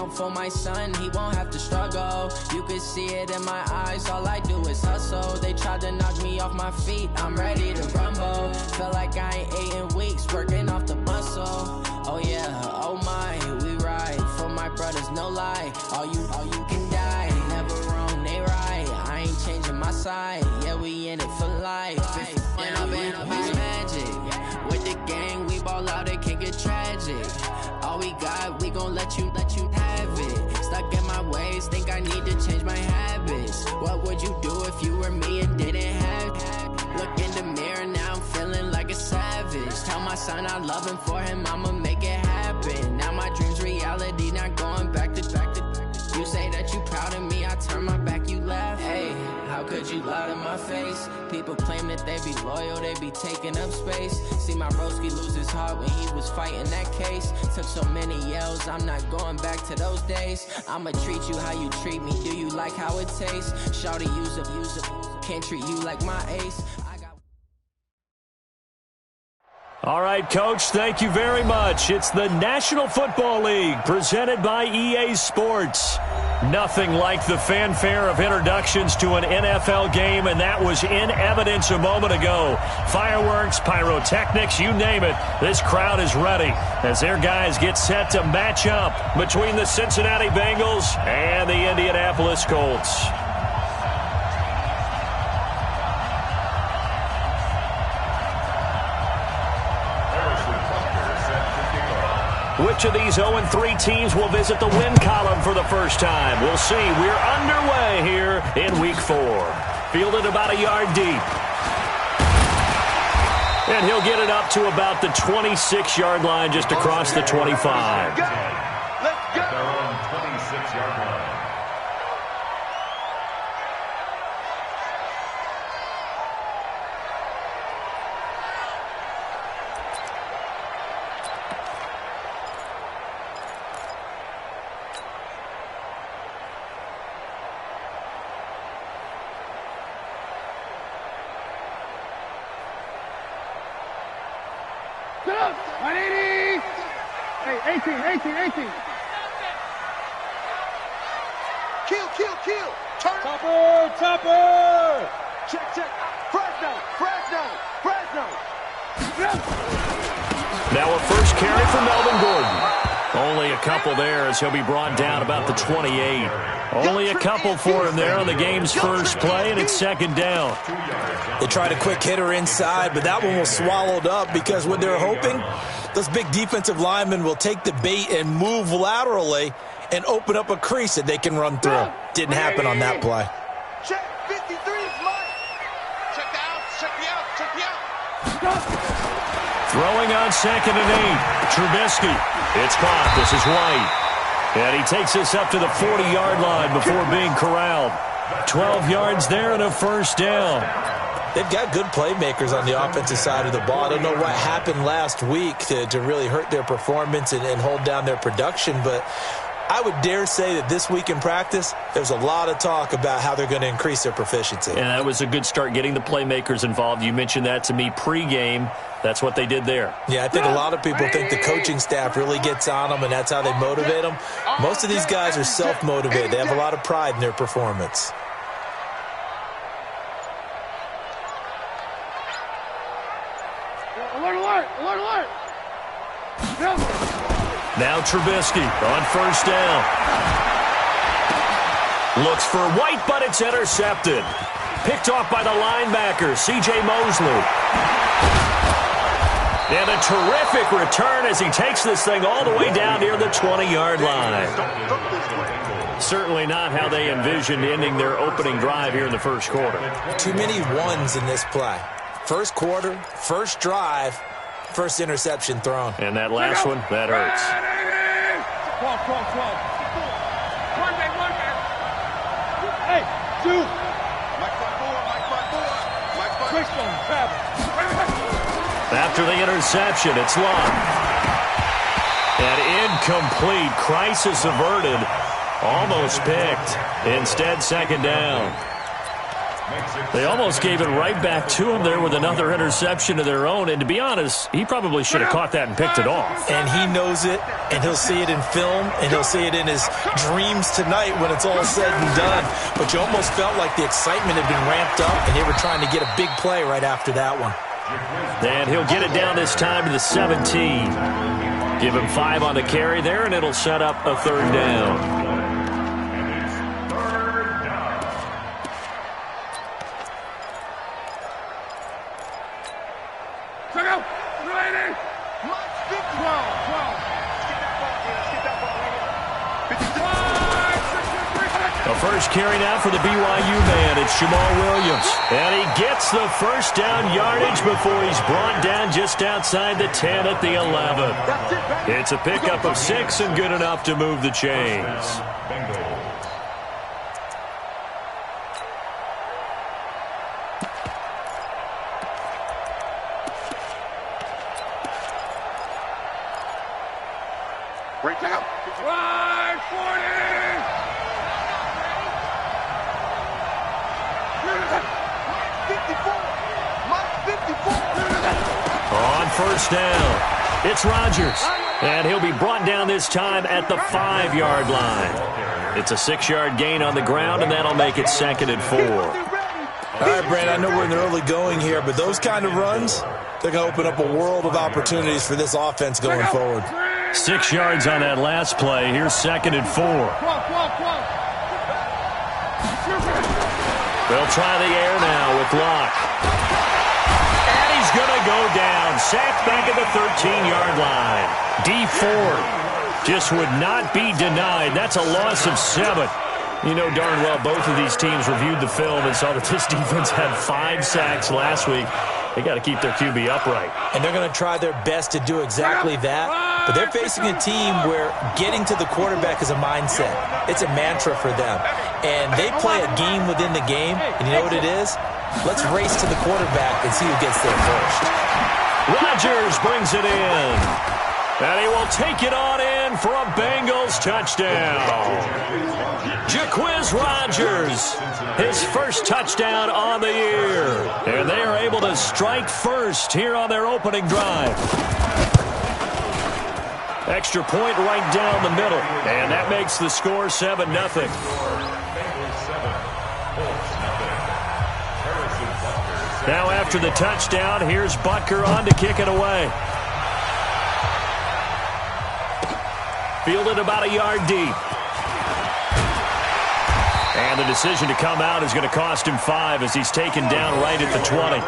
out for my son, he won't have to struggle. You can see it in my eyes, all I do is hustle. They tried to knock me off my feet, I'm ready to rumble. Feel like I ain't ate in weeks, working off the muscle. Oh yeah, oh my, we ride for my brothers, no lie. All you can die, never wrong, they right. I ain't changing my side, yeah, we in it for life. And I've been magic. With the gang, we ball out, it can get tragic. All we got, we gon' let you have it. Stuck in my ways, think I need to change my habits. What would you do if you were me and didn't have it? Look in the mirror, now I'm feeling like a savage. Tell my son I love him, for him I'ma make it happen. Now my dream's reality, not going back to. You say that you proud of me, I turn my back, you laugh. Hey, how could you lie to my face? People claim that they be loyal, they be taking up space. See my broski lose his heart when he was fighting that case. Took so many yells, I'm not going back to those days. I'ma treat you how you treat me, do you like how it tastes? Shawty, use up, can't treat you like my ace. All right, Coach, thank you very much. It's the National Football League presented by EA Sports. Nothing like the fanfare of introductions to an NFL game, and that was in evidence a moment ago. Fireworks, pyrotechnics, you name it. This crowd is ready as their guys get set to match up between the Cincinnati Bengals and the Indianapolis Colts. Which of these 0-3 teams will visit the win column for the first time? We'll see. We're underway here in Week 4. Fielded about a yard deep. And he'll get it up to about the 26-yard line, just across the 25. Let's go! Their own 26-yard line. Get up! 180! Hey, 18. Kill! Turn! Topper! Check! Fresno! Now a first carry for Melvin Gordon. Only a couple there as he'll be brought down about the 28. Only a couple for him there on the game's first play, and it's second down. They tried a quick hitter inside, but that one was swallowed up because what they're hoping, those big defensive linemen will take the bait and move laterally and open up a crease that they can run through. Didn't happen on that play. Check 53 is mine. Check the out. Throwing on 2nd and 8. Trubisky. It's caught. This is White. And he takes us up to the 40-yard line before being corralled. 12 yards there and a first down. They've got good playmakers on the offensive side of the ball. I don't know what happened last week to really hurt their performance and hold down their production, but I would dare say that this week in practice, there's a lot of talk about how they're going to increase their proficiency. And that was a good start getting the playmakers involved. You mentioned that to me pregame. That's what they did there. Yeah, I think a lot of people think the coaching staff really gets on them, and that's how they motivate them. Most of these guys are self-motivated. They have a lot of pride in their performance. Alert! Now Trubisky on first down. Looks for White, but it's intercepted. Picked off by the linebacker, C.J. Mosley. And a terrific return as he takes this thing all the way down near the 20-yard line. Certainly not how they envisioned ending their opening drive here in the first quarter. Too many ones in this play. First quarter, first drive, first interception thrown. And that last one, that hurts. 12. One man. Hey, two. Mike 5-4. Christian, Travis. After the interception, it's long. And incomplete. Crisis averted. Almost picked. Instead, second down. They almost gave it right back to him there with another interception of their own. And to be honest, he probably should have caught that and picked it off. And he knows it, and he'll see it in film, and he'll see it in his dreams tonight when it's all said and done. But you almost felt like the excitement had been ramped up, and they were trying to get a big play right after that one. And he'll get it down this time to the 17. Give him 5 on the carry there, and it'll set up a 3rd down. The first carry now for the BYU man. It's Jamal Williams. And he gets the first down yardage before he's brought down just outside the 10 at the 11. It's a pickup of 6 and good enough to move the chains. Break out. Right, 40. On first down, it's Rodgers. And he'll be brought down this time at the 5-yard line. It's a 6-yard gain on the ground, and that'll make it 2nd and 4. All right, Brent, I know we're in the early going here, but those kind of runs, they're going to open up a world of opportunities for this offense going forward. 6 yards on that last play. Here's 2nd and 4. They'll try the air now with Locke. And he's going to go down. Sacked back at the 13-yard line. D Ford just would not be denied. That's a loss of 7. You know darn well both of these teams reviewed the film and saw that this defense had 5 sacks last week. They got to keep their QB upright. And they're going to try their best to do exactly that. But they're facing a team where getting to the quarterback is a mindset. It's a mantra for them. And they play a game within the game. And you know what it is? Let's race to the quarterback and see who gets there first. Rodgers brings it in. And he will take it on in for a Bengals touchdown. Jaquiz Rodgers, his first touchdown on the year. And they are able to strike first here on their opening drive. Extra point right down the middle. And that makes the score 7-0. Now after the touchdown, here's Butker on to kick it away. Fielded about a yard deep. And the decision to come out is going to cost him 5 as he's taken down right at the 20.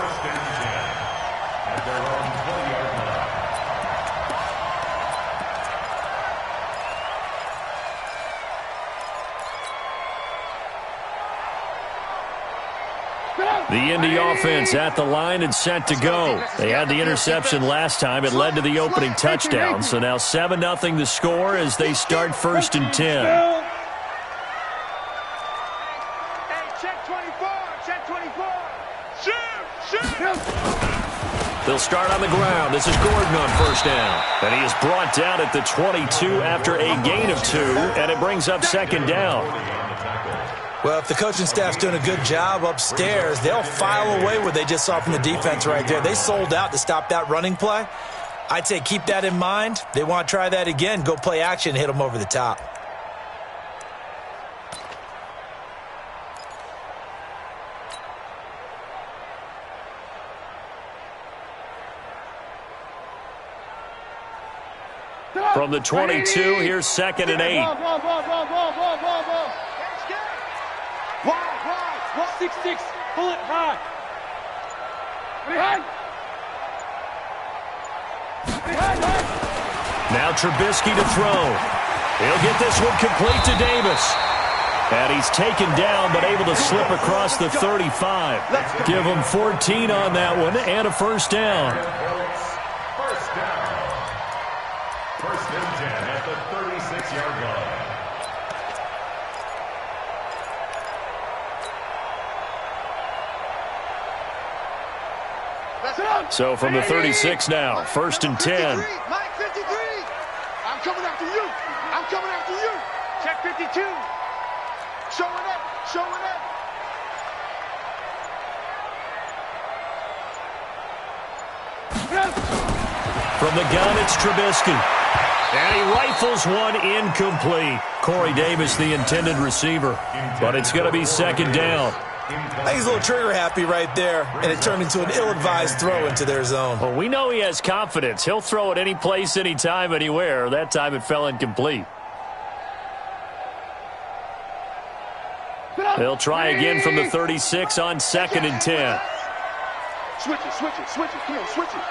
The Indy offense at the line and set to go. They had the interception last time. It led to the opening touchdown. So now 7-0 the score as they start 1st and 10. They'll start on the ground. This is Gordon on first down. And he is brought down at the 22 after a gain of 2. And it brings up 2nd down. Well, if the coaching staff's doing a good job upstairs, they'll file away what they just saw from the defense right there. They sold out to stop that running play. I'd say keep that in mind. They want to try that again. Go play action and hit them over the top. From the 22, here's 2nd and 8. Wide, 6-6, pull it high. Now Trubisky to throw. He'll get this one complete to Davis. And he's taken down but able to slip across the 35. Give him 14 on that one and a first down. First down. 1st and 10 at the 36-yard line. So from the 36 now, 1st and 10. Mike 53. I'm coming after you. I'm coming after you. Check 52. Showing up. Showing up. From the gun, it's Trubisky. And he rifles one incomplete. Corey Davis, the intended receiver. But it's going to be second down. I think he's a little trigger happy right there, and it turned into an ill-advised throw into their zone. Well, we know he has confidence. He'll throw it any place, anytime, anywhere. That time it fell incomplete. They'll try again from the 36 on 2nd and 10. Switch it. Come on, switch it.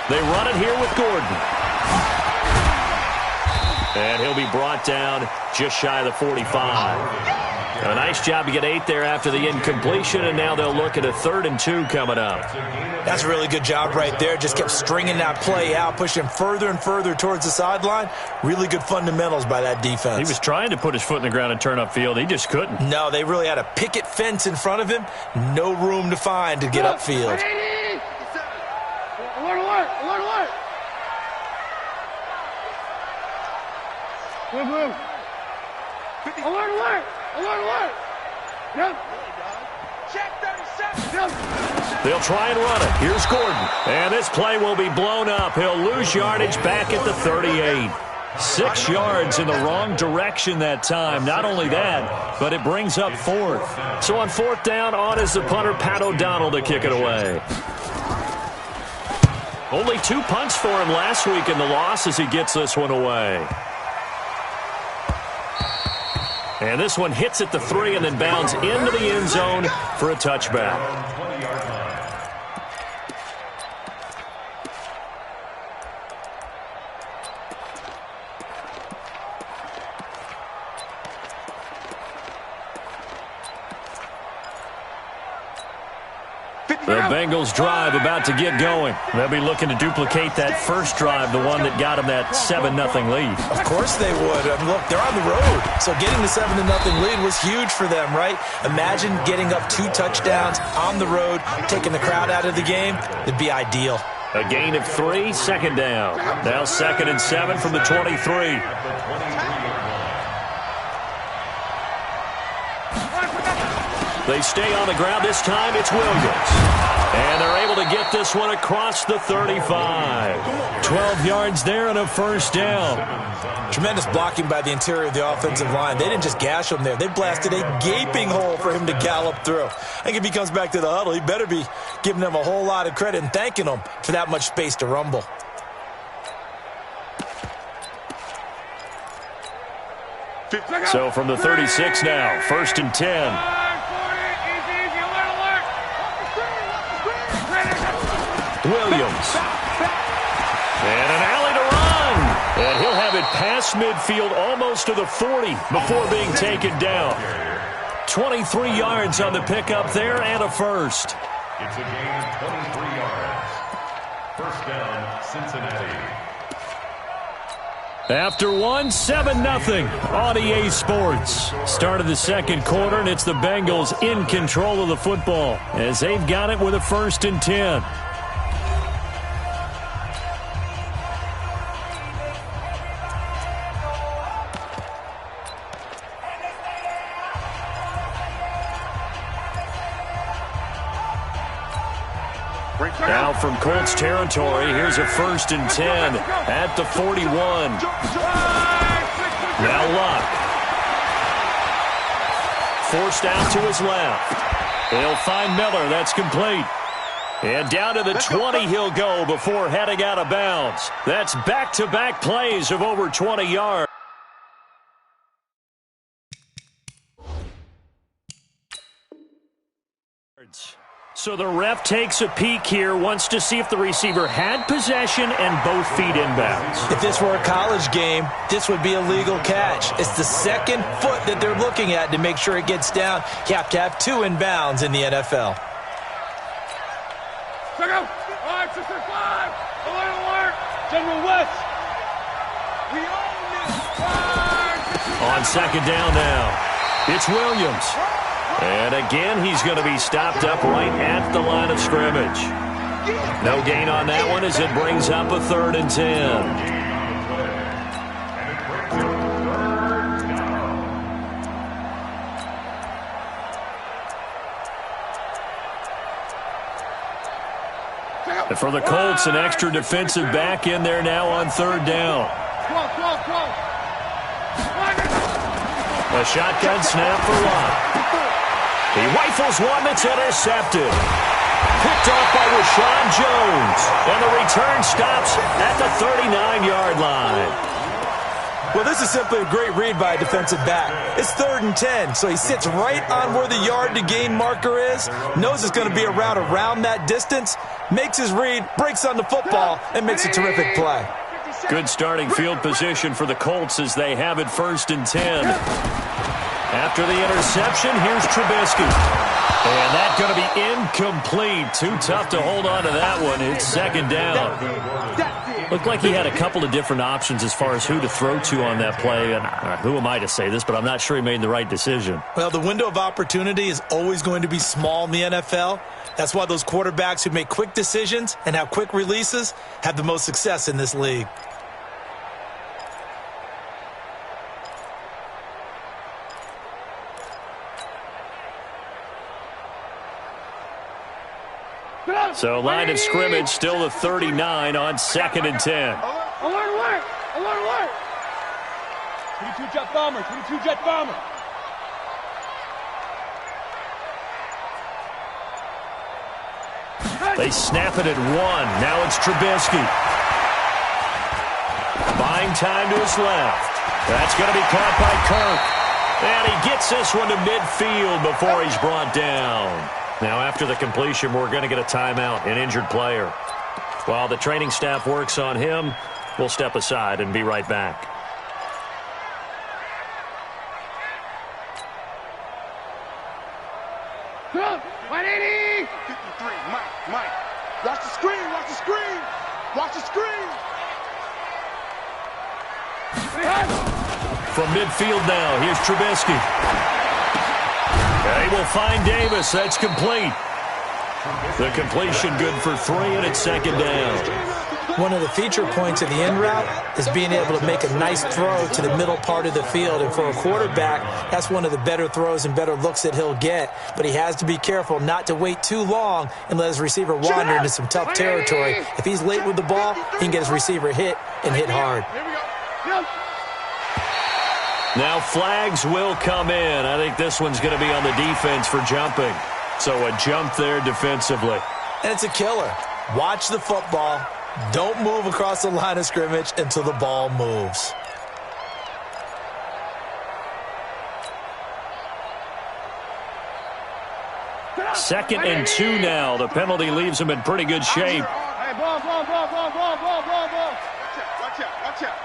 They run it here with Gordon. And he'll be brought down just shy of the 45. A nice job to get 8 there after the incompletion, and now they'll look at a 3rd and 2 coming up. That's a really good job right there. Just kept stringing that play out, pushing further and further towards the sideline. Really good fundamentals by that defense. He was trying to put his foot in the ground and turn upfield. He just couldn't. No, they really had a picket fence in front of him. No room to find to get upfield. Alert. Blue. Alert. Yep. Check 37. Yep. They'll try and run it. Here's Gordon. And this play will be blown up. He'll lose yardage back at the 38. 6 yards in the wrong direction that time. Not only that, but it brings up 4th. So on 4th down, on is the punter, Pat O'Donnell, to kick it away. Only 2 punts for him last week in the loss as he gets this one away. And this one hits at the 3 and then bounds into the end zone for a touchback. The Bengals drive about to get going. They'll be looking to duplicate that first drive, the one that got them that 7-0 lead. Of course they would. I mean, look, they're on the road. So getting the 7-0 lead was huge for them, right? Imagine getting up 2 touchdowns on the road, taking the crowd out of the game. It'd be ideal. A gain of 3, 2nd down. Now 2nd and 7 from the 23. They stay on the ground. This time it's Williams. And they're able to get this one across the 35. 12 yards there and a first down. Tremendous blocking by the interior of the offensive line. They didn't just gash him there. They blasted a gaping hole for him to gallop through. I think if he comes back to the huddle, he better be giving them a whole lot of credit and thanking them for that much space to rumble. So from the 36 now, 1st and 10. Williams. And an alley to run. And he'll have it past midfield almost to the 40 before being taken down. 23 yards on the pickup there and a first. It's a gain of 23 yards. First down, Cincinnati. After 1, 7-0 on EA Sports. Start of the second quarter, and it's the Bengals in control of the football as they've got it with a 1st and 10. Now from Colts territory, here's a 1st and 10 at the 41. Now Luck. Forced out to his left. He'll find Miller. That's complete. And down to the 20 he'll go before heading out of bounds. That's back-to-back plays of over 20 yards. So the ref takes a peek here, wants to see if the receiver had possession and both feet inbounds. If this were a college game, this would be a legal catch. It's the second foot that they're looking at to make sure it gets down. You have to have 2 inbounds in the NFL. Check out. All right, 6-5. Alert. General West. We own this. On 2nd down now, it's Williams. And again, he's going to be stopped up right at the line of scrimmage. No gain on that one as it brings up a 3rd and 10. And for the Colts, an extra defensive back in there now on third down. A shotgun snap for Lott. He rifles one that's intercepted. Picked off by Rashawn Jones. And the return stops at the 39-yard line. Well, this is simply a great read by a defensive back. It's 3rd and 10, so he sits right on where the yard-to-gain marker is, knows it's going to be a route around that distance, makes his read, breaks on the football, and makes a terrific play. Good starting field position for the Colts as they have it 1st and 10. After the interception, here's Trubisky. And that's going to be incomplete. Too tough to hold on to that one. It's 2nd down. Looked like he had a couple of different options as far as who to throw to on that play. And who am I to say this, but I'm not sure he made the right decision. Well, the window of opportunity is always going to be small in the NFL. That's why those quarterbacks who make quick decisions and have quick releases have the most success in this league. So line of scrimmage still the 39 on 2nd and 10. Alert! 22 jet bomber. They snap it at 1. Now it's Trubisky. Buying time to his left. That's going to be caught by Kirk. And he gets this one to midfield before he's brought down. Now, after the completion, we're going to get a timeout, an injured player. While the training staff works on him, we'll step aside and be right back. Mike. Watch the screen. From midfield now, here's Trubisky. They will find Davis. That's complete. The completion good for 3, and it's 2nd down. One of the feature points of the end route is being able to make a nice throw to the middle part of the field. And for a quarterback, that's one of the better throws and better looks that he'll get. But he has to be careful not to wait too long and let his receiver wander into some tough territory. If he's late with the ball, he can get his receiver hit and hit hard. Now flags will come in. I think this one's going to be on the defense for jumping. So a jump there defensively. And it's a killer. Watch the football. Don't move across the line of scrimmage until the ball moves. Second and 2 now. The penalty leaves him in pretty good shape. Hey, ball. Watch out.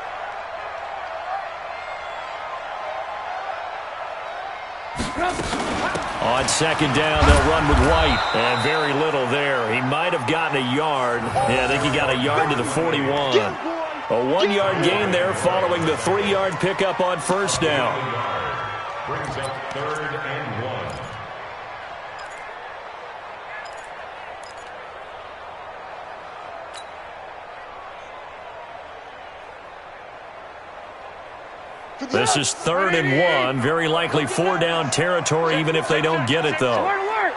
On 2nd down, they'll run with White. And very little there. He might have gotten a yard. Yeah, I think he got a yard to the 41. A 1-yard gain there following the 3-yard pickup on 1st down. Brings up 3rd and 1. This is 3rd and 1. Very likely 4-down territory, even if they don't get it, though. Alert!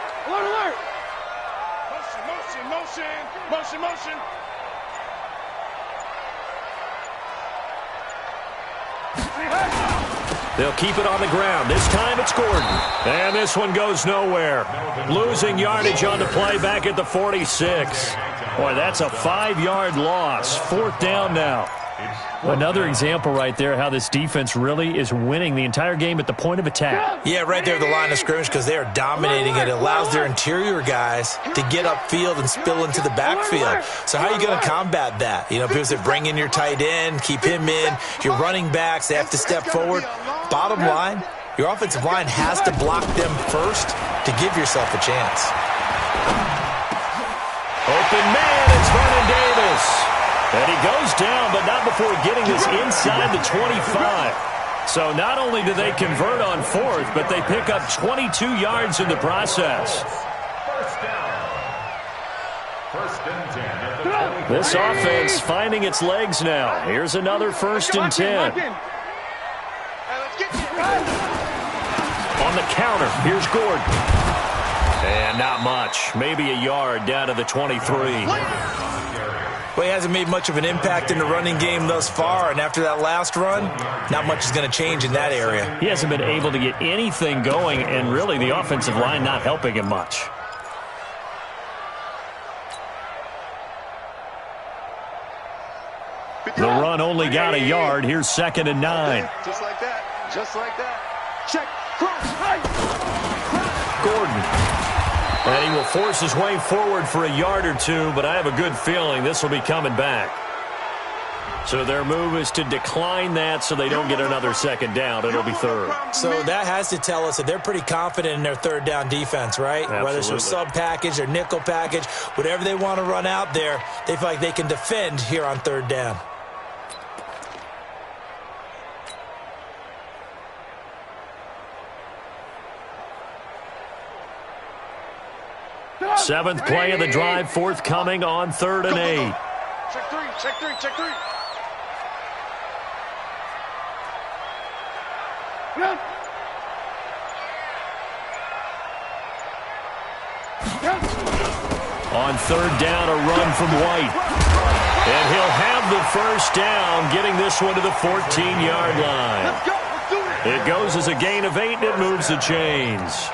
Motion. They'll keep it on the ground. This time it's Gordon. And this one goes nowhere. Losing yardage on the play back at the 46. Boy, that's a 5-yard loss. 4th down now. Another example right there how this defense really is winning the entire game at the point of attack. Yeah, right there at the line of scrimmage because they are dominating it. It allows their interior guys to get upfield and spill into the backfield. So how are you going to combat that? You know, because they bring in your tight end, keep him in. Your running backs, they have to step forward. Bottom line, your offensive line has to block them first to give yourself a chance. Open man, it's Vernon Davis. And he goes down, but not before getting this inside the 25. So not only do they convert on 4th, but they pick up 22 yards in the process. 1st and 10 at the 20. This offense finding its legs now. Here's another 1st and 10. On the counter, here's Gordon. And not much. Maybe a yard down to the 23. Well, he hasn't made much of an impact in the running game thus far, and after that last run, not much is going to change in that area. He hasn't been able to get anything going, and really the offensive line not helping him much. The run only got a yard. Here's 2nd and 9. Just like that. Just like that. Check. Cross. Gordon. And he will force his way forward for a yard or two, but I have a good feeling this will be coming back. So their move is to decline that so they don't get another 2nd down. It'll be 3rd. So that has to tell us that they're pretty confident in their 3rd down defense, right? Absolutely. Whether it's their sub package or nickel package, whatever they want to run out there, they feel like they can defend here on 3rd down. Seventh play of the drive forthcoming on 3rd and 8. Check 3, check 3, check 3. On 3rd down, a run from White. And he'll have the 1st down, getting this one to the 14-yard line. Let's go. Let's do it. It goes as a gain of 8, and it moves the chains.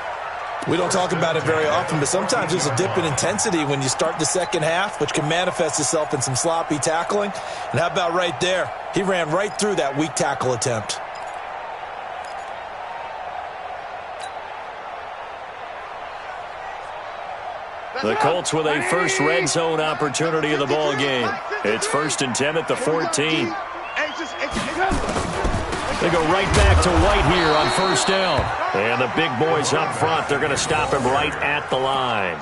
We don't talk about it very often, but sometimes there's a dip in intensity when you start the second half, which can manifest itself in some sloppy tackling. And how about right there? He ran right through that weak tackle attempt. The Colts with a first red zone opportunity of the ball game. It's 1st and 10 at the 14. They go right back to White here on 1st down. And the big boys up front, they're going to stop him right at the line.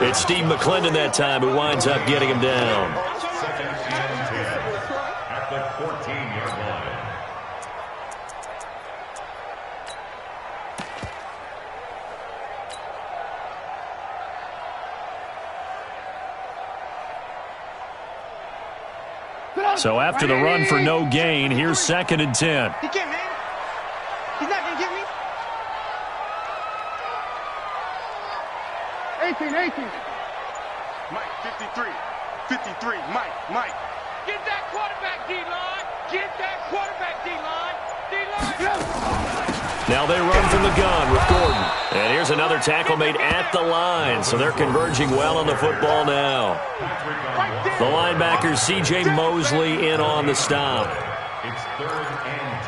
It's Steve McClendon that time who winds up getting him down. 2nd and 10 at the 14-yard line. So after the run for no gain, here's 2nd and 10. He can't hang. He's not going to get me. 18. Mike, 53. 53. Mike. Get that quarterback, D-line. Get that quarterback, D-line. Now they run from the gun with Gordon. And here's another tackle made at the line. So they're converging well on the football now. The linebacker, C.J. Mosley, in on the stop. It's 3rd and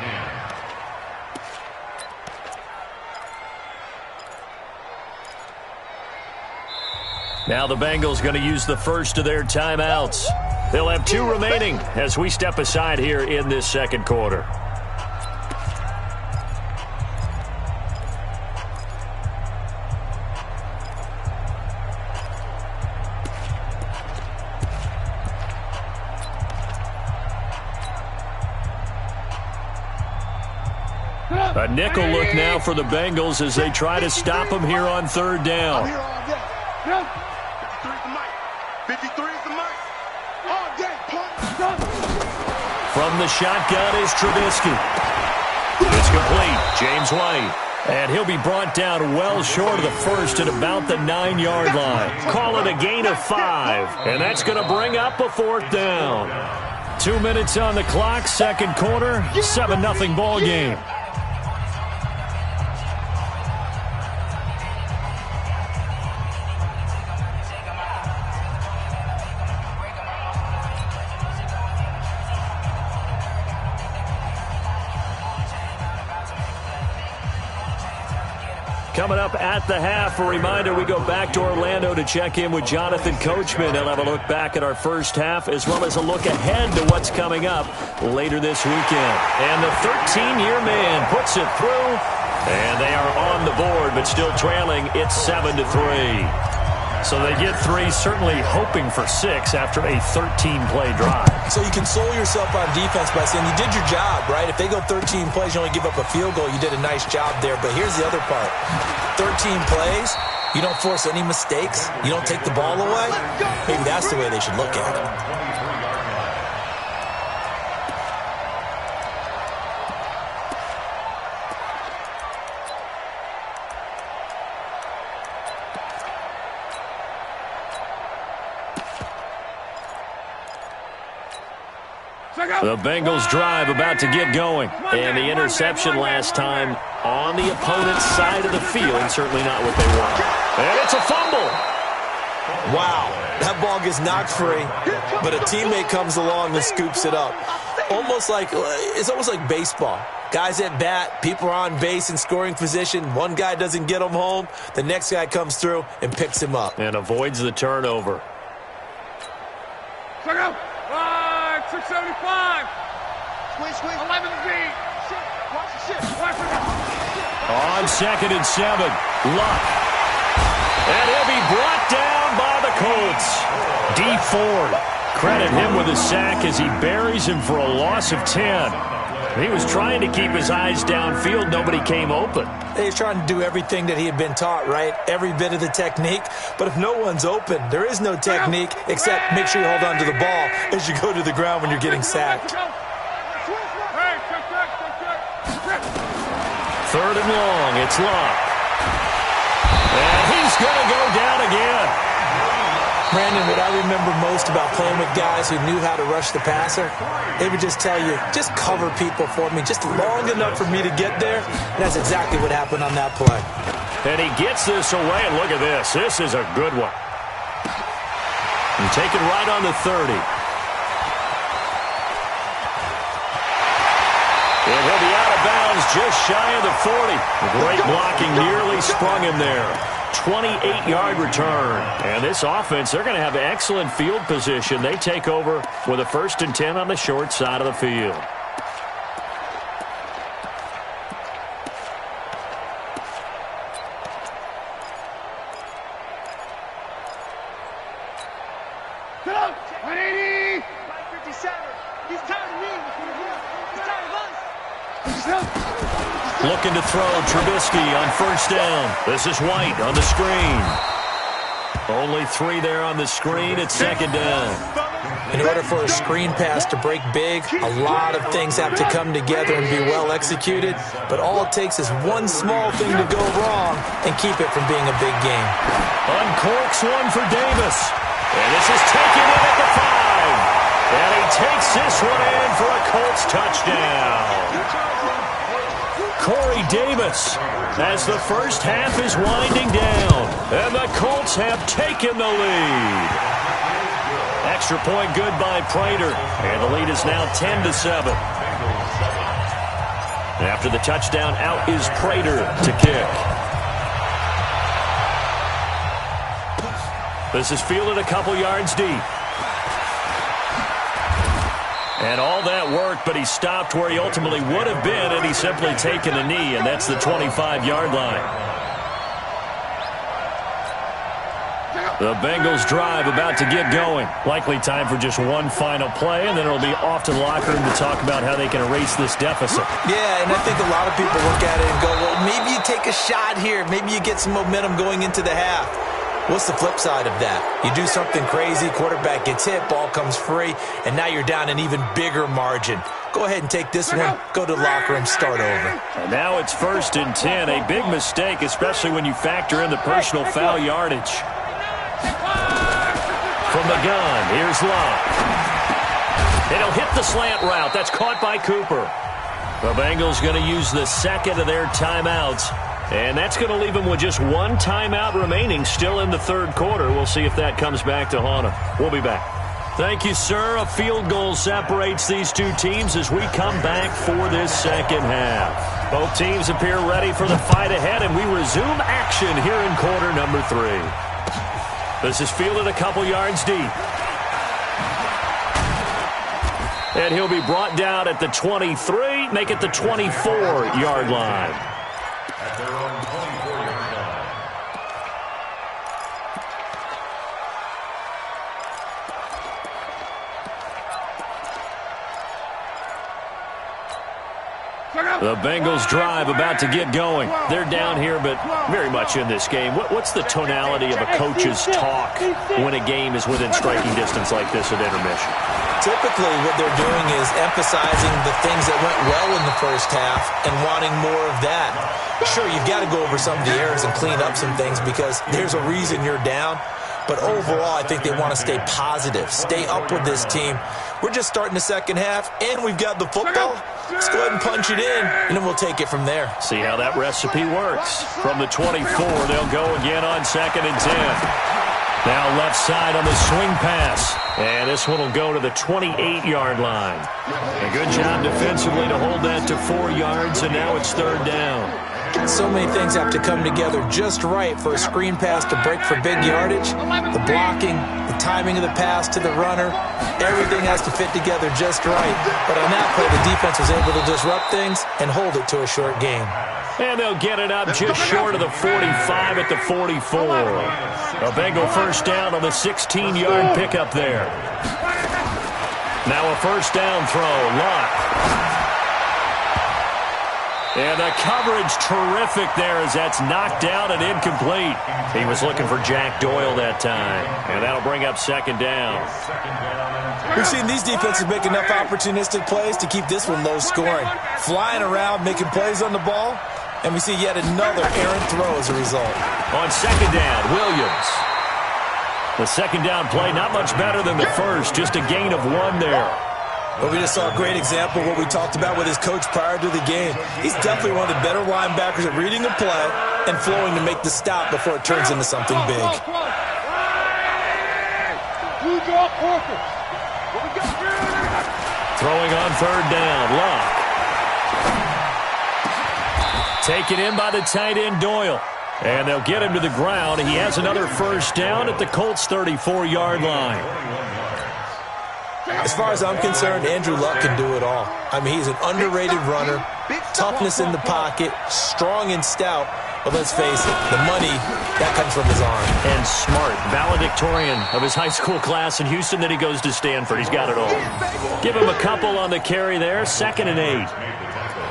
10. Now the Bengals going to use the first of their timeouts. They'll have 2 remaining as we step aside here in this 2nd quarter. A nickel look now for the Bengals as they try to stop him here on 3rd down. 53 for Mike. 53 for Mike. All day, punt. From the shotgun is Trubisky. It's complete. James White. And he'll be brought down well short of the 1st at about the 9-yard line. Call it a gain of 5. And that's going to bring up a 4th down. 2 minutes on the clock, 2nd quarter, 7-0 ball game. Coming up at the half, a reminder, we go back to Orlando to check in with Jonathan Coachman. He'll have a look back at our first half as well as a look ahead to what's coming up later this weekend. And the 13-year man puts it through, and they are on the board but still trailing. It's 7-3. So they get 3, certainly hoping for 6 after a 13-play drive. So you console yourself on defense by saying you did your job, right? If they go 13 plays, you only give up a field goal, you did a nice job there. But here's the other part. 13 plays, you don't force any mistakes, you don't take the ball away. Maybe that's the way they should look at it. The Bengals drive about to get going. And the interception last time on the opponent's side of the field. Certainly not what they want. And it's a fumble. Wow, that ball gets knocked free, but a teammate comes along and scoops it up. It's almost like baseball. Guys at bat, people are on base in scoring position. One guy doesn't get him home. The next guy comes through and picks him up. And avoids the turnover. Check out. 675. Squeeze. 11 feet. Watch the shit. On 2nd and 7, Luck. And he'll be brought down by the Colts. D. Ford. Credit him with a sack as he buries him for a loss of 10. He was trying to keep his eyes downfield. Nobody came open. He's trying to do everything that he had been taught, right? Every bit of the technique. But if no one's open, there is no technique except make sure you hold on to the ball as you go to the ground when you're getting sacked. 3rd and long. It's Luck. And he's going to go down again. Brandon, what I remember most about playing with guys who knew how to rush the passer, they would just tell you, just cover people for me, just long enough for me to get there. And that's exactly what happened on that play. And he gets this away, and look at this. This is a good one. And take it right on the 30. And he'll be out of bounds just shy of the 40. Great blocking nearly sprung him there. 28-yard return. And this offense, they're going to have excellent field position. They take over with a 1st and 10 on the short side of the field. Get up! 180! 557. He's tired of me. He's tired of us. Looking to throw Trubisky on 1st down. This is White on the screen. Only 3 there on the screen. It's 2nd down. In order for a screen pass to break big, a lot of things have to come together and be well executed. But all it takes is one small thing to go wrong and keep it from being a big game. Uncorks one for Davis. And this is taken in at the 5. And he takes this one in for a Colts touchdown. Corey Davis as the first half is winding down. And the Colts have taken the lead. Extra point good by Prater. And the lead is now 10-7. After the touchdown, out is Prater to kick. This is fielded a couple yards deep. And all that worked, but he stopped where he ultimately would have been, and he's simply taken a knee, and that's the 25-yard line. The Bengals drive about to get going. Likely time for just one final play, and then it'll be off to the locker room to talk about how they can erase this deficit. Yeah, and I think a lot of people look at it and go, well, maybe you take a shot here. Maybe you get some momentum going into the half. What's the flip side of that? You do something crazy, quarterback gets hit, ball comes free, and now you're down an even bigger margin. Go ahead and take this one, go to the locker room, start over. And now it's 1st and 10, a big mistake, especially when you factor in the personal foul yardage. From the gun, here's Luck. And he'll hit the slant route. That's caught by Cooper. The Bengals going to use the 2nd of their timeouts. And that's going to leave them with just one timeout remaining still in the 3rd quarter. We'll see if that comes back to haunt them. We'll be back. Thank you, sir. A field goal separates these two teams as we come back for this 2nd half. Both teams appear ready for the fight ahead, and we resume action here in quarter number 3. This is fielded a couple yards deep. And he'll be brought down at the 23, make it the 24-yard line. At their own 24-yard line. The Bengals drive about to get going. They're down here, but very much in this game. What's the tonality of a coach's talk when a game is within striking distance like this at intermission? Typically, what they're doing is emphasizing the things that went well in the first half and wanting more of that. Sure, you've got to go over some of the errors and clean up some things because there's a reason you're down. But overall, I think they want to stay positive, stay up with this team. We're just starting the second half, and we've got the football. Let's go ahead and punch it in, and then we'll take it from there. See how that recipe works. From the 24, they'll go again on 2nd and 10. Now left side on the swing pass. And this one will go to the 28-yard line. A good job defensively to hold that to 4 yards, and now it's 3rd down. So many things have to come together just right for a screen pass to break for big yardage. The blocking, the timing of the pass to the runner, everything has to fit together just right. But on that play, the defense was able to disrupt things and hold it to a short game. And they'll get it up just short of the 45 at the 44. A Bengal first down on the 16-yard pickup there. Now a first down throw, Locke. And the coverage terrific there as that's knocked down and incomplete. He was looking for Jack Doyle that time. And that'll bring up 2nd down. We've seen these defenses make enough opportunistic plays to keep this one low scoring. Flying around, making plays on the ball. And we see yet another errant throw as a result. On 2nd down, Williams. The 2nd down play, not much better than the first. Just a gain of 1 there. But we just saw a great example of what we talked about with his coach prior to the game. He's definitely one of the better linebackers at reading the play and flowing to make the stop before it turns into something big. Throwing on 3rd down, Locke. Taken in by the tight end, Doyle. And they'll get him to the ground. He has another first down at the Colts' 34-yard line. As far as I'm concerned, Andrew Luck can do it all. I mean, he's an underrated runner, toughness in the pocket, strong and stout. But let's face it, the money, that comes from his arm. And smart, valedictorian of his high school class in Houston. Then he goes to Stanford. He's got it all. Give him a couple on the carry there, 2nd and 8.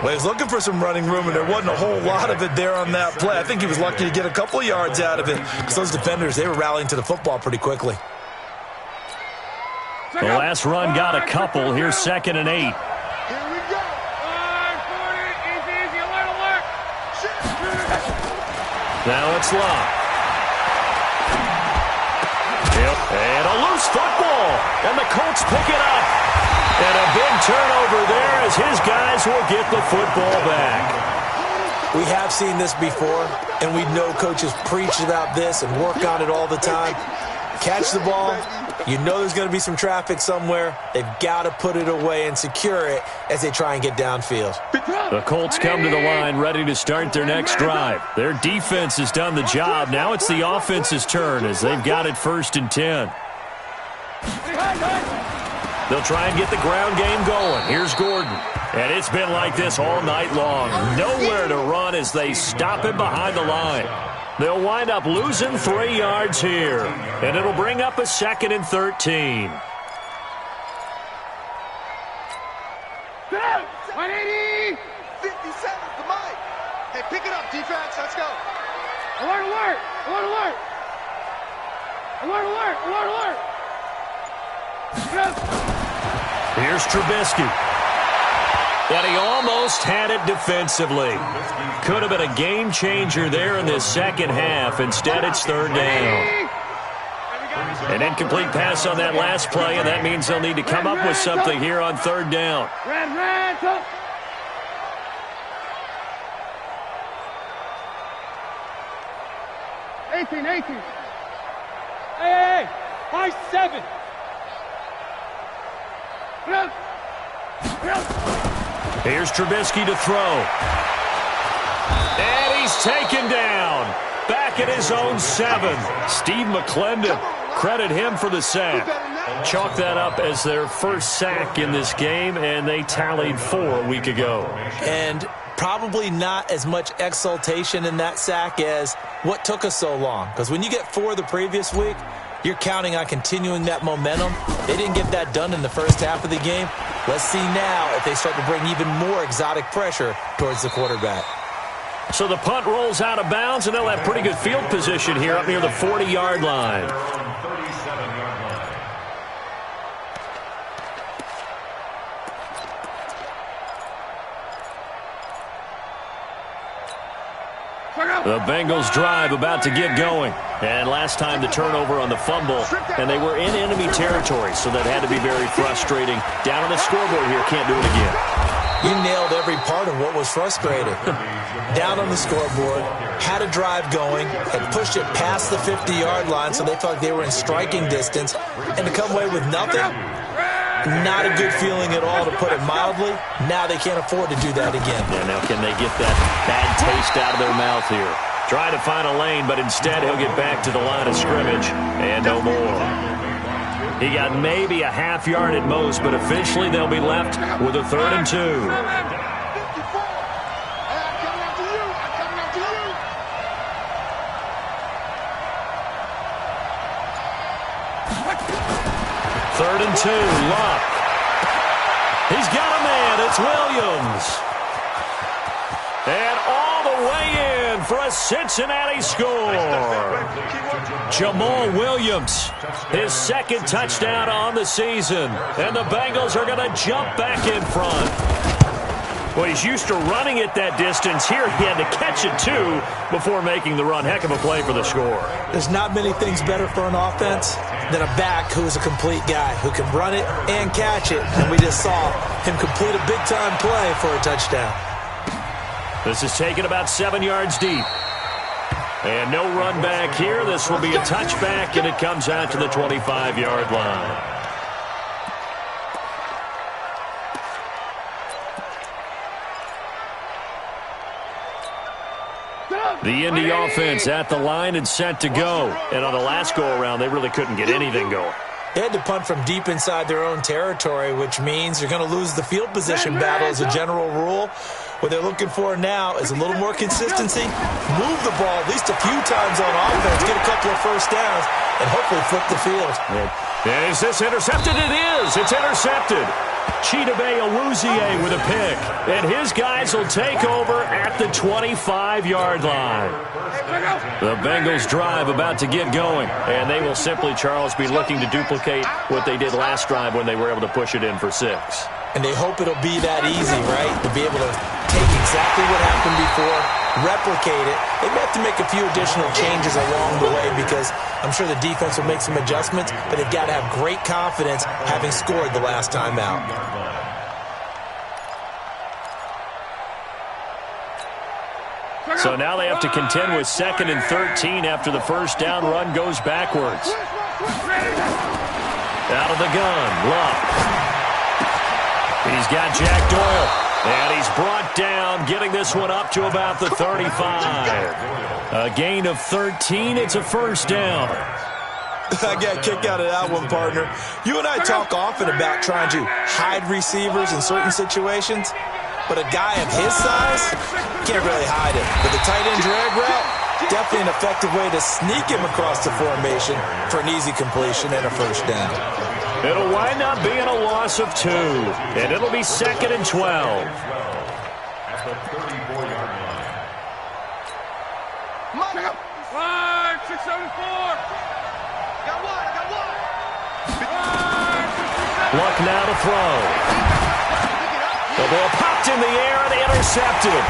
Well, he was looking for some running room, and there wasn't a whole lot of it there on that play. I think he was lucky to get a couple of yards out of it because those defenders, they were rallying to the football pretty quickly. The last run got a couple. Here's 2nd and 8. Here we go. 40, easy, alert. Now it's Locke. And a loose football. And the Colts pick it up. And a big turnover there as his guys will get the football back. We have seen this before, and we know coaches preach about this and work on it all the time. Catch the ball. You know there's going to be some traffic somewhere. They've got to put it away and secure it as they try and get downfield. The Colts come to the line ready to start their next drive. Their defense has done the job. Now it's the offense's turn as they've got it 1st and 10. They'll try and get the ground game going. Here's Gordon. And it's been like this all night long. Nowhere to run as they stop him behind the line. They'll wind up losing 3 yards here. And it'll bring up a 2nd and 13. 180. 57, the mic. Hey, pick it up, defense. Let's go. Alert. Here's Trubisky. And he almost had it defensively. Could have been a game changer there in this second half. Instead, it's 3rd down. An incomplete pass on that last play, and that means they'll need to come up with something here on 3rd down. Red, top. Eighteen. Hey, 5-7. Here's Trubisky to throw. And he's taken down. Back at his own 7. Steve McClendon, credit him for the sack. Chalk that up as their first sack in this game, and they tallied 4 a week ago. And probably not as much exultation in that sack as what took us so long. Because when you get 4 the previous week, you're counting on continuing that momentum. They didn't get that done in the first half of the game. Let's see now if they start to bring even more exotic pressure towards the quarterback. So the punt rolls out of bounds, and they'll have pretty good field position here up near the 40-yard line. The Bengals drive about to get going. And last time the turnover on the fumble, and they were in enemy territory, so that had to be very frustrating. Down on the scoreboard here, can't do it again. You nailed every part of what was frustrating. Down on the scoreboard, had a drive going, had pushed it past the 50-yard line, so they felt like they were in striking distance, and to come away with nothing, not a good feeling at all, to put it mildly. Now they can't afford to do that again. Yeah, now can they get that bad taste out of their mouth here? Try to find a lane, but instead he'll get back to the line of scrimmage, and no more. He got maybe a half yard at most, but officially they'll be left with a 3rd and 2. Third and 2, Luck. He's got a man, it's Williams. And all the way in for a Cincinnati score. Jamal Williams, his 2nd touchdown on the season. And the Bengals are going to jump back in front. Well, he's used to running it that distance. Here he had to catch it, too, before making the run. Heck of a play for the score. There's not many things better for an offense than a back who is a complete guy, who can run it and catch it. And we just saw him complete a big-time play for a touchdown. This is taken about 7 yards deep. And no run back here. This will be a touchback, and it comes out to the 25-yard line. The Indy offense at the line and set to go. And on the last go-around, they really couldn't get anything going. They had to punt from deep inside their own territory, which means you're going to lose the field position battle as a general rule. What they're looking for now is a little more consistency, move the ball at least a few times on offense, get a couple of first downs, and hopefully flip the field. Is this intercepted? It is. It's intercepted. Chidobe Awuzie with a pick. And his guys will take over at the 25-yard line. The Bengals drive about to get going. And they will simply, Charles, be looking to duplicate what they did last drive when they were able to push it in for 6. And they hope it'll be that easy, right? To be able to take exactly what happened before, replicate it. They may have to make a few additional changes along the way because I'm sure the defense will make some adjustments, but they've got to have great confidence having scored the last time out. So now they have to contend with 2nd and 13 after the first down run goes backwards. Out of the gun, Luck. He's got Jack Doyle, and he's brought down, getting this one up to about the 35. A gain of 13, it's a first down. I got a kick out of that one, partner. You and I talk often about trying to hide receivers in certain situations, but a guy of his size can't really hide it. With the tight end drag route, definitely an effective way to sneak him across the formation for an easy completion and a first down. It'll wind up being a loss of 2, and it'll be 2nd and 12. At the 34-yard line. 674. Got one. Luck now to throw. The ball popped in the air and intercepted.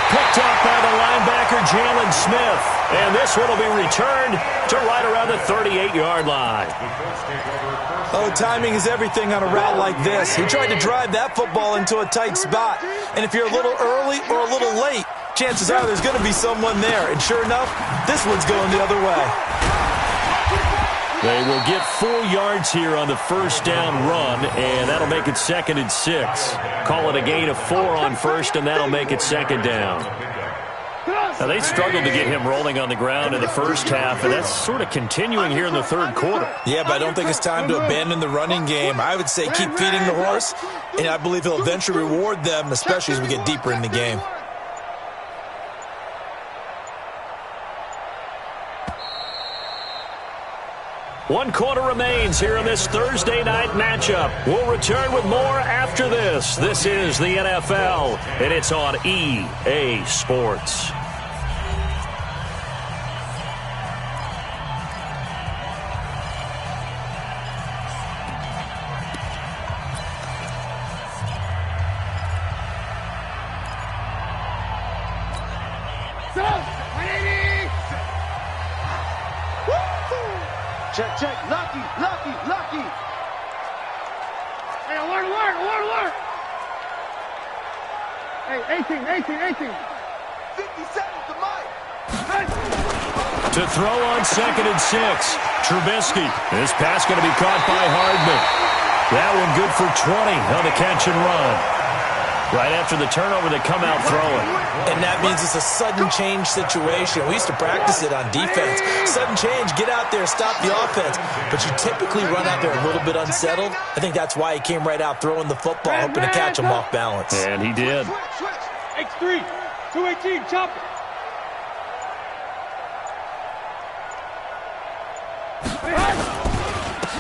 Picked off by the linebacker, Jalen Smith. And this one will be returned to right around the 38-yard line. Oh, timing is everything on a route like this. He tried to drive that football into a tight spot. And if you're a little early or a little late, chances are there's going to be someone there. And sure enough, this one's going the other way. They will get 4 yards here on the first down run, and that'll make it 2nd and 6. Call it a gain of 4 on first, and that'll make it 2nd down. Now, they struggled to get him rolling on the ground in the first half, and that's sort of continuing here in the third quarter. Yeah, but I don't think it's time to abandon the running game. I would say keep feeding the horse, and I believe he'll eventually reward them, especially as we get deeper in the game. One quarter remains here in this Thursday night matchup. We'll return with more after this. This is the NFL, and it's on EA Sports. Go! Check, check. Lucky. Hey, alert. Hey, 18. 57 to Mike. To throw on 2nd and 6. Trubisky. This pass going to be caught by Hardman. That one good for 20 on the catch and run. Right after the turnover, they come out throwing. And that means it's a sudden change situation. We used to practice it on defense. Sudden change, get out there, stop the offense. But you typically run out there a little bit unsettled. I think that's why he came right out throwing the football, hoping to catch him off balance. And he did. Switch. X3, 218, chop it.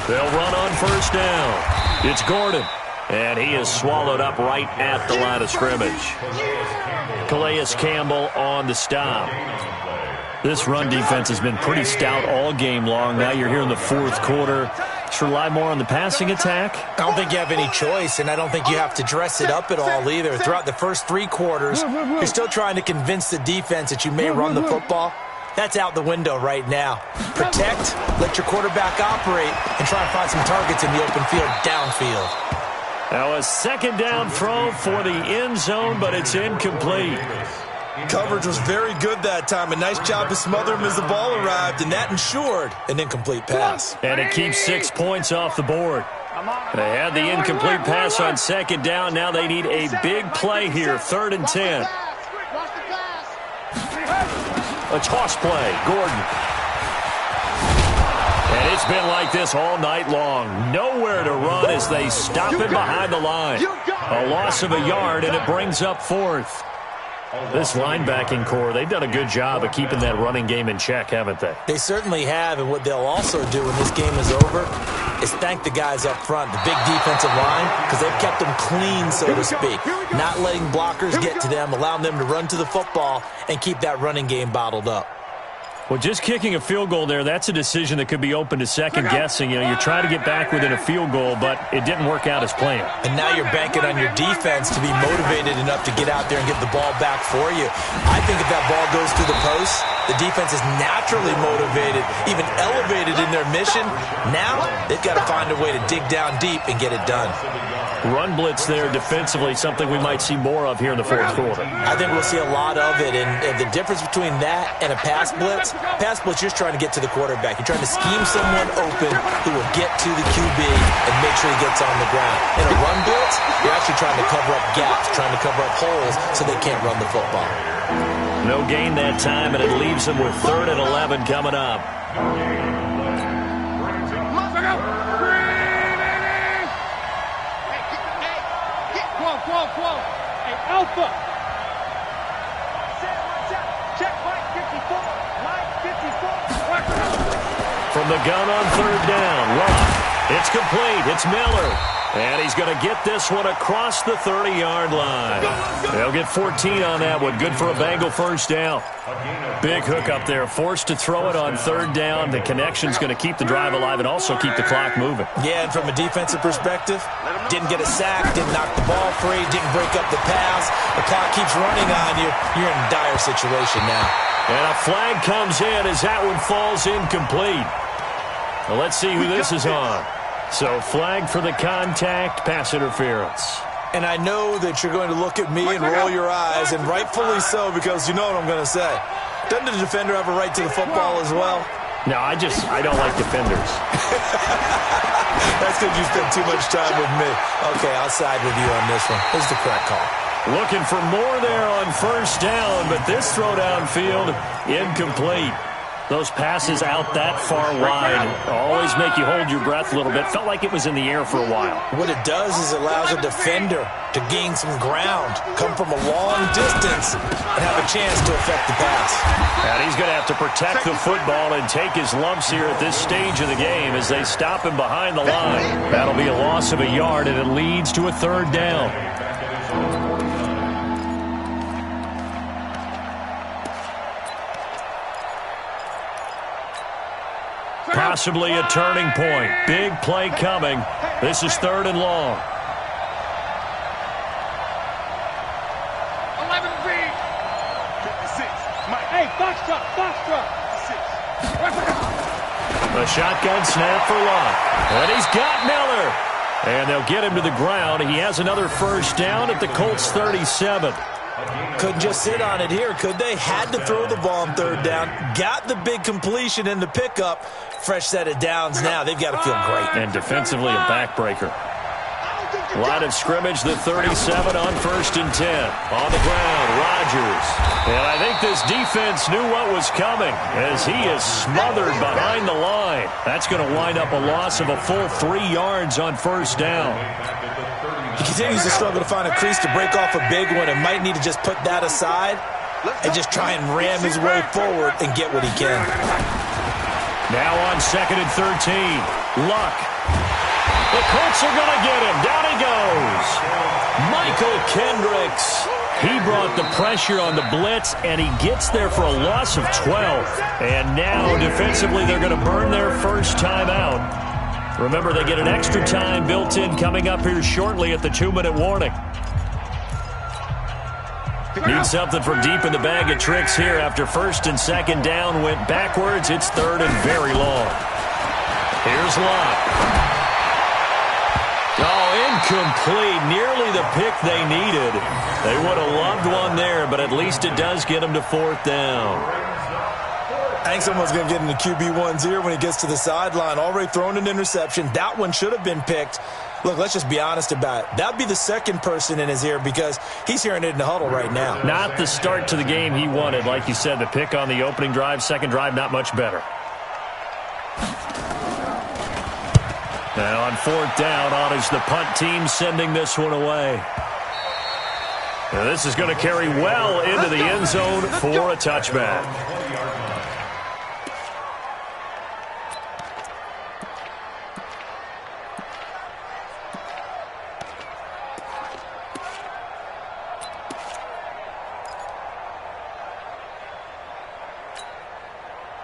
They'll run on 1st down. It's Gordon. And he is swallowed up right at the line of scrimmage. Calais Campbell on the stop. This run defense has been pretty stout all game long. Now you're here in the 4th quarter. Should rely more on the passing attack? I don't think you have any choice, and I don't think you have to dress it up at all either. Throughout the first 3 quarters, you're still trying to convince the defense that you may run the football. That's out the window right now. Protect, let your quarterback operate, and try and find some targets in the open field downfield. Now a 2nd down throw for the end zone, but it's incomplete. Coverage was very good that time. A nice job to smother him as the ball arrived, and that ensured an incomplete pass. And it keeps 6 points off the board. They had the incomplete pass on 2nd down. Now they need a big play here, 3rd and 10. A toss play, Gordon. And it's been like this all night long. Nowhere to run as they stop him behind the line. A loss of a yard, and it brings up 4th. This linebacking core, they've done a good job of keeping that running game in check, haven't they? They certainly have, and what they'll also do when this game is over is thank the guys up front, the big defensive line, because they've kept them clean, so to speak. Not letting blockers get to them, allowing them to run to the football and keep that running game bottled up. Well, just kicking a field goal there, that's a decision that could be open to second guessing. You know, you're trying to get back within a field goal, but it didn't work out as planned. And now you're banking on your defense to be motivated enough to get out there and get the ball back for you. I think if that ball goes through the post, the defense is naturally motivated, even elevated in their mission. Now they've got to find a way to dig down deep and get it done. Run blitz there defensively, something we might see more of here in the 4th quarter. I think we'll see a lot of it, and the difference between that and a pass blitz, you're just trying to get to the quarterback. You're trying to scheme someone open who will get to the QB and make sure he gets on the ground. In a run blitz, you're actually trying to cover up gaps, trying to cover up holes so they can't run the football. No gain that time, and it leaves them with 3rd and 11 coming up. Whoa. Hey, Alpha. Check Mike 54. Mike 54. From the gun on 3rd down, Love. It's complete. It's Miller. And he's going to get this one across the 30-yard line. They'll get 14 on that one. Good for a Bengal 1st down. Big hook up there. Forced to throw it on 3rd down. The connection's going to keep the drive alive and also keep the clock moving. Yeah, and from a defensive perspective, didn't get a sack, didn't knock the ball free, didn't break up the pass. The clock keeps running on you. You're in a dire situation now. And a flag comes in as that one falls incomplete. Well, let's see who this is on. So flag for the contact, pass interference. And I know that you're going to look at me and roll your eyes, and rightfully so, because you know what I'm going to say. Doesn't the defender have a right to the football as well? No, I don't like defenders. That's because you spend too much time with me. Okay, I'll side with you on this one. This is the correct call. Looking for more there on 1st down, but this throw downfield, incomplete. Those passes out that far wide always make you hold your breath a little bit. Felt like it was in the air for a while. What it does is it allows a defender to gain some ground, come from a long distance, and have a chance to affect the pass. And he's going to have to protect the football and take his lumps here at this stage of the game as they stop him behind the line. That'll be a loss of a yard, and it leads to a 3rd down. Possibly a turning point. Big play coming. This is 3rd and long. 11 feet. 56. Mike. Hey, box truck. A shotgun snap for Luck. And he's got Miller. And they'll get him to the ground. He has another first down at the Colts 37. Couldn't just sit on it here, could they? Had to throw the ball on third down. Got the big completion in the pickup. Fresh set of downs now. They've got to feel great. And defensively a backbreaker. Line of scrimmage, the 37 on 1st and 10. On the ground, Rodgers. And I think this defense knew what was coming as he is smothered behind the line. That's going to wind up a loss of a full 3 yards on 1st down. He continues to struggle to find a crease to break off a big one and might need to just put that aside and just try and ram his way forward and get what he can. Now on 2nd and 13. Luck. The Colts are going to get him. Down he goes. Michael Kendricks. He brought the pressure on the blitz, and he gets there for a loss of 12. And now, defensively, they're going to burn their first time out. Remember, they get an extra time built in coming up here shortly at the 2-minute warning. Need something from deep in the bag of tricks here after 1st and 2nd down went backwards. It's 3rd and very long. Here's Luck. Oh, incomplete. Nearly the pick they needed. They would have loved one there, but at least it does get them to 4th down. I think someone's going to get in the QB1's ear when he gets to the sideline. Already thrown an interception. That one should have been picked. Look, let's just be honest about it. That would be the second person in his ear because he's hearing it in the huddle right now. Not the start to the game he wanted. Like you said, the pick on the opening drive, second drive, not much better. Now on 4th down, on is the punt team sending this one away. Now this is going to carry well into the end zone for a touchback.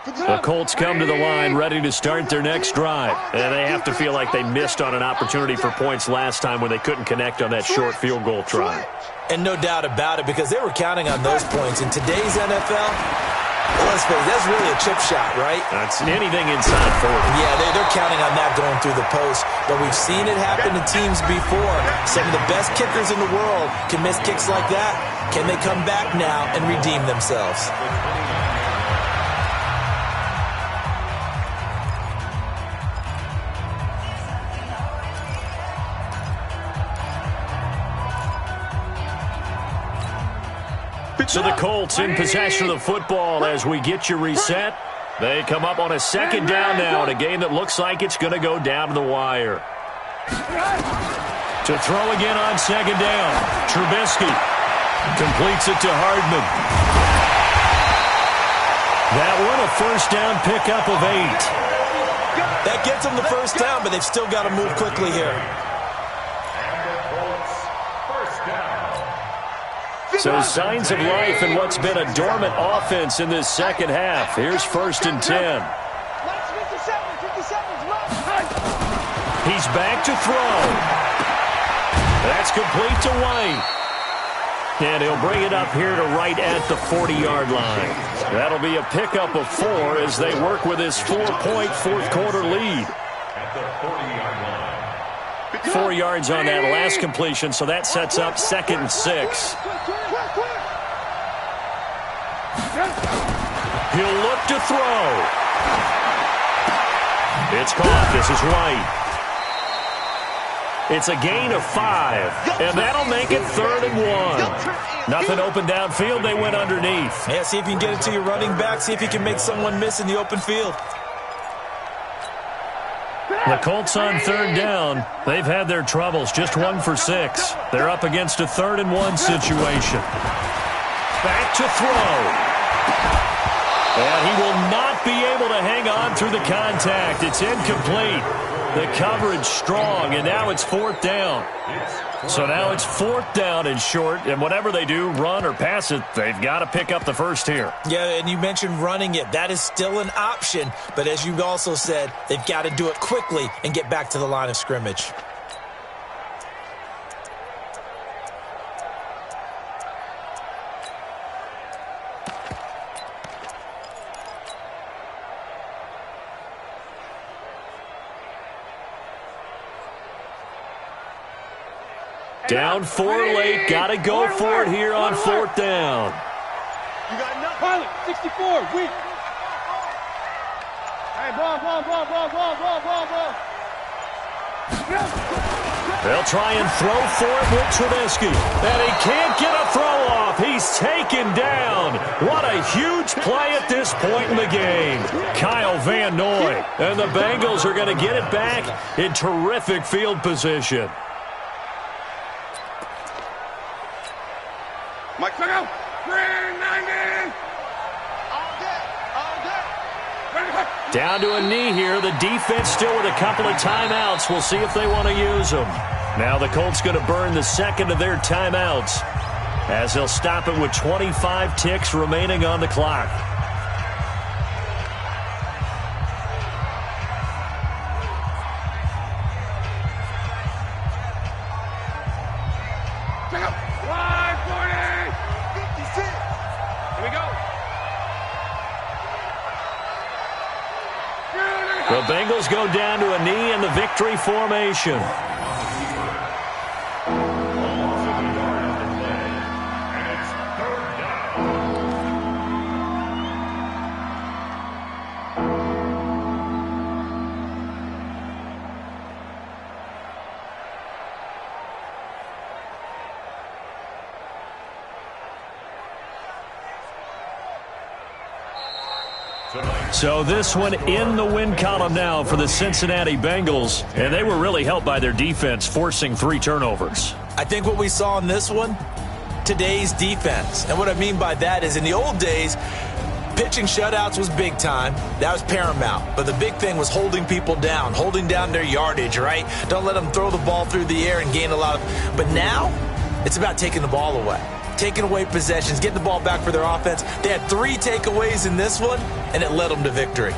The Colts come to the line ready to start their next drive. And they have to feel like they missed on an opportunity for points last time when they couldn't connect on that short field goal try. And no doubt about it because they were counting on those points. In today's NFL, let's face it, that's really a chip shot, right? That's anything inside 40. Yeah, they're counting on that going through the post. But we've seen it happen to teams before. Some of the best kickers in the world can miss kicks like that. Can they come back now and redeem themselves? So the Colts in possession of the football as we get you reset. They come up on a 2nd down now in a game that looks like it's going to go down to the wire. To throw again on 2nd down. Trubisky completes it to Hardman. That one a 1st down pickup of 8. That gets them the 1st down, but they've still got to move quickly here. So signs of life in what's been a dormant offense in this second half. Here's 1st and 10. He's back to throw. That's complete to White. And he'll bring it up here to right at the 40-yard line. That'll be a pickup of 4 as they work with his 4-point fourth-quarter lead. At the 40-yard line. 4 yards on that last completion, so that sets up 2nd and 6. He'll look to throw. It's caught. This is White. It's a gain of 5, and that'll make it 3rd and 1. Nothing open downfield. They went underneath. Yeah, see if you can get it to your running back. See if you can make someone miss in the open field. The Colts on 3rd down. They've had their troubles. Just 1 for 6. They're up against a 3rd and 1 situation. Back to throw. And he will not be able to hang on through the contact. It's incomplete. The coverage strong, and now it's 4th down. So now it's 4th down and short, and whatever they do, run or pass it, they've got to pick up the first here. Yeah, and you mentioned running it. That is still an option, but as you also said, they've got to do it quickly and get back to the line of scrimmage. Down 4 late. Got to go for it here on 4th down. You got enough. Pilot, 64, weak. Hey, ball. They'll try and throw for it with Trubisky. And he can't get a throw off. He's taken down. What a huge play at this point in the game. Kyle Van Noy. And the Bengals are going to get it back in terrific field position. Mike, check out. 390. Down to a knee here. The defense still with a couple of timeouts. We'll see if they want to use them. Now the Colts going to burn the second of their timeouts as they'll stop it with 25 ticks remaining on the clock. Check out. 540. 56. Here we go. The Bengals go down to a knee in the victory formation. So this one in the win column now for the Cincinnati Bengals. And they were really helped by their defense, forcing 3 turnovers. I think what we saw in this one, today's defense. And what I mean by that is in the old days, pitching shutouts was big time. That was paramount. But the big thing was holding people down, holding down their yardage, right? Don't let them throw the ball through the air and gain a lot of. But now it's about taking the ball away. Taking away possessions, getting the ball back for their offense. They had 3 takeaways in this one, and it led them to victory.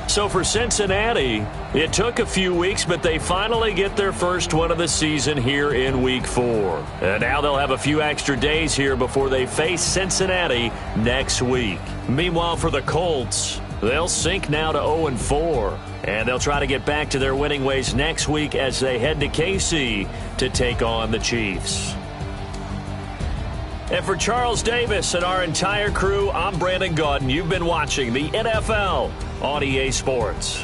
So for Cincinnati, it took a few weeks, but they finally get their first one of the season here in Week 4. And now they'll have a few extra days here before they face Cincinnati next week. Meanwhile, for the Colts, they'll sink now to 0-4. And they'll try to get back to their winning ways next week as they head to KC to take on the Chiefs. And for Charles Davis and our entire crew, I'm Brandon Gaudin. You've been watching the NFL on EA Sports.